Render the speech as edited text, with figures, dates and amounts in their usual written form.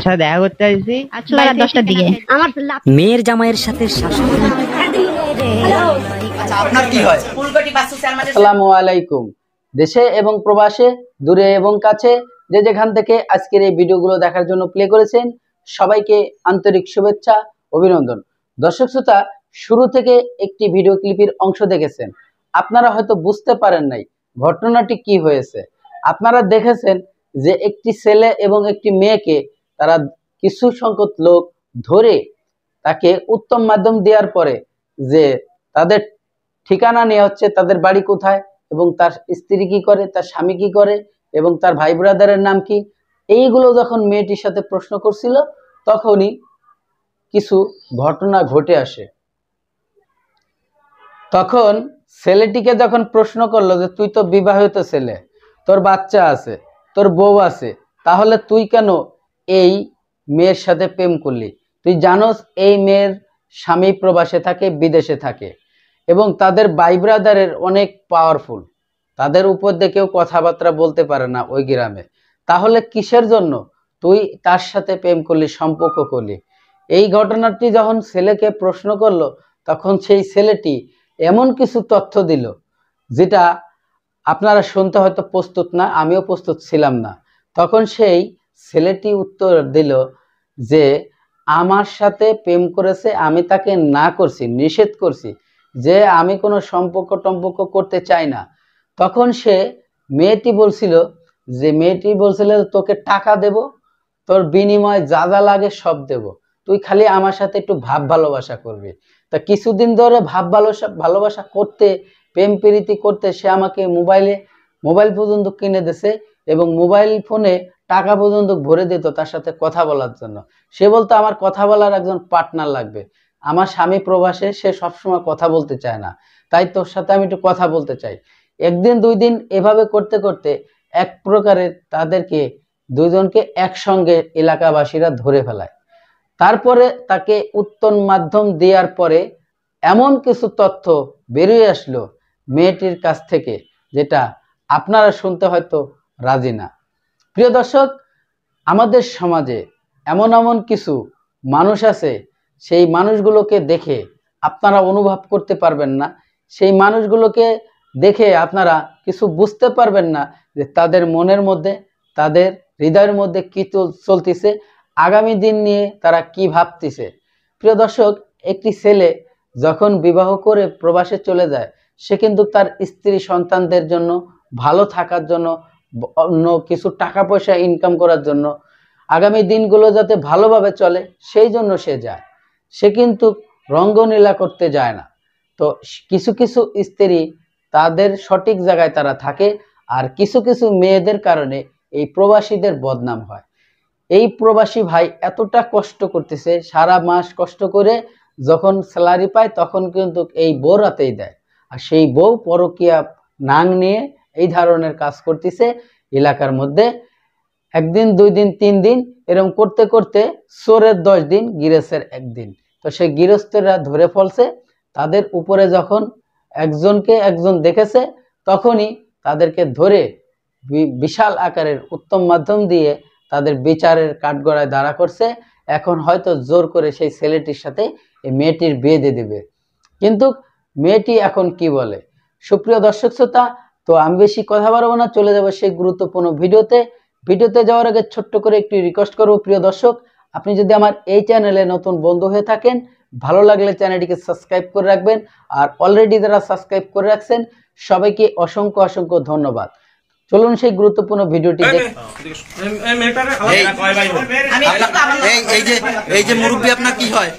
তোর সাথে দেখা করতে আসছি বেলা 10টার দিকে। আমার মেয়ের জামাইয়ের সাথে শাশুড়ি। আচ্ছা আপনার কি হয়? আসসালামু আলাইকুম। দেশে এবং প্রবাসে, দূরে এবং কাছে, যে যেখান থেকে আজকের এই ভিডিওগুলো দেখার জন্য প্লে করেছেন, সবাইকে আন্তরিক শুভেচ্ছা, অভিনন্দন। দর্শক শ্রোতা, শুরু থেকে একটি ভিডিও ক্লিপের অংশ দেখেছেন। আপনারা হয়তো বুঝতে পারেন নাই ঘটনাটি কি হয়েছে। আপনারা দেখেছেন যে একটি ছেলে এবং একটি মেয়েকে তারা কিছু সংখ্যক লোক ধরে তাকে উত্তম মাধ্যম দেওয়ার পরে যে তাদের ঠিকানা নেওয়া হচ্ছে, তাদের বাড়ি কোথায় এবং তার স্ত্রী কি করে, তার স্বামী কি করে এবং তার ভাই ব্রাদারের নাম কি, এইগুলো যখন মেয়েটির সাথে প্রশ্ন করছিল তখনই কিছু ঘটনা ঘটে আসে। তখন ছেলেটিকে যখন প্রশ্ন করলো যে তুই তো বিবাহিত ছেলে, তোর বাচ্চা আছে, তোর বউ আছে, তাহলে তুই কেন এই মেয়ের সাথে প্রেম করলি? তুই জানোস এই মেয়ের স্বামী প্রবাসে থাকে, বিদেশে থাকে এবং তাদের ভাই ব্রাদারের অনেক পাওয়ারফুল, তাদের উপর দিয়ে কেউ কথাবার্তা বলতে পারে না ওই গ্রামে। তাহলে কিসের জন্য তুই তার সাথে প্রেম করলি, সম্পর্ক করলি? এই ঘটনাটি যখন ছেলেকে প্রশ্ন করলো তখন সেই ছেলেটি এমন কিছু তথ্য দিল যেটা আপনারা শুনতে হয়তো প্রস্তুত না, আমিও প্রস্তুত ছিলাম না। তখন সেই ছেলেটি উত্তর দিল যে আমার সাথে প্রেম করেছে, আমি তাকে না করছি, নিষেধ করছি যে আমি কোনো সম্পর্ক করতে চাই না। তখন মেয়েটি বলছিল তোকে টাকা দেব, তোর বিনিময়ে যা যা লাগে সব দেব, তুই খালি আমার সাথে একটু ভাব ভালোবাসা করবি। তা কিছুদিন ধরে ভাব ভালোবাসা করতে, প্রেম প্রীতি করতে সে আমাকে মোবাইল পর্যন্ত কিনে দিয়েছে এবং মোবাইল ফোনে টাকা পর্যন্ত ভরে দিত তার সাথে কথা বলার জন্য। সে বলতো আমার কথা বলার একজন পার্টনার লাগবে, আমার স্বামী প্রবাসে, সে সবসময় কথা বলতে চায় না, তাই তোর সাথে আমি একটু কথা বলতে চাই। একদিন দুই দিন এভাবে করতে করতে এক প্রকারে তাদেরকে দুজনকে একসঙ্গে এলাকাবাসীরা ধরে ফেলায়। তারপরে তাকে উত্তম মাধ্যম দেওয়ার পরে এমন কিছু তথ্য বেরিয়ে আসলো মেয়েটির কাছ থেকে যেটা আপনারা শুনতে হয়তো রাজি না। প্রিয় দর্শক, আমাদের সমাজে এমন কিছু মানুষ আছে, সেই মানুষগুলোকে দেখে আপনারা অনুভব করতে পারবেন না, সেই মানুষগুলোকে দেখে আপনারা কিছু বুঝতে পারবেন না যে তাদের মনের মধ্যে, তাদের হৃদয়ের মধ্যে কি চলতেছে, আগামী দিন নিয়ে তারা কি ভাবতেছে। প্রিয় দর্শক, একটি ছেলে যখন বিবাহ করে প্রবাসে চলে যায়, সে কিন্তু তার স্ত্রী সন্তানদের জন্য, ভালো থাকার জন্য, অন্য কিছু টাকা পয়সা ইনকাম করার জন্য, আগামী দিনগুলো যাতে ভালোভাবে চলে সেই জন্য সে যায়। সে কিন্তু রঙ্গলীলা করতে যায় না। তো কিছু কিছু স্ত্রী তাদের সঠিক জায়গায় তারা থাকে, আর কিছু কিছু মেয়েদের কারণে এই প্রবাসীদের বদনাম হয়। এই প্রবাসী ভাই এতটা কষ্ট করতেছে, সারা মাস কষ্ট করে যখন স্যালারি পায় তখন কিন্তু এই বউ রাতেই দেয়, আর সেই বউ পরকীয়া নাং নিয়ে এই ধরনের কাজ করতেছে এলাকার মধ্যে। একদিন, দুই দিন, 3 দিন এরকম করতে করতে চোরের 10 দিন, গৃহস্থের 1 দিন। তো সেই গৃহস্থরা ধরে ফেলছে। তাদের উপরে যখন একজনকে একজন দেখেছে তখনই তাদেরকে ধরে বিশাল আকারের উত্তম মাধ্যম দিয়ে তাদের বিচারের কাঠগড়ায় দাঁড়া করছে। এখন হয়তো জোর করে সেই ছেলেটির সাথে এই মেয়েটির বিয়ে দিয়ে দেবে। কিন্তু মেয়েটি এখন কি বলে? সুপ্রিয় দর্শক শ্রোতা, তো আমি বেশি কথা বাড়াবো না, চলে যাবো সেই গুরুত্বপূর্ণ ভিডিওতে যাওয়ার আগে ছোট্ট করে একটু রিকোয়েস্ট করবো, প্রিয় দর্শক, আপনি যদি আমার এই চ্যানেলে নতুন বন্ধু হয়ে থাকেন, ভালো লাগলে চ্যানেলটিকে সাবস্ক্রাইব করে রাখবেন, আর অলরেডি যারা সাবস্ক্রাইব করে রাখছেন সবাইকে অসংখ্য ধন্যবাদ। চলুন সেই গুরুত্বপূর্ণ ভিডিওটি দেখুন। এই যে মুরব্বী আপনার কি হয়?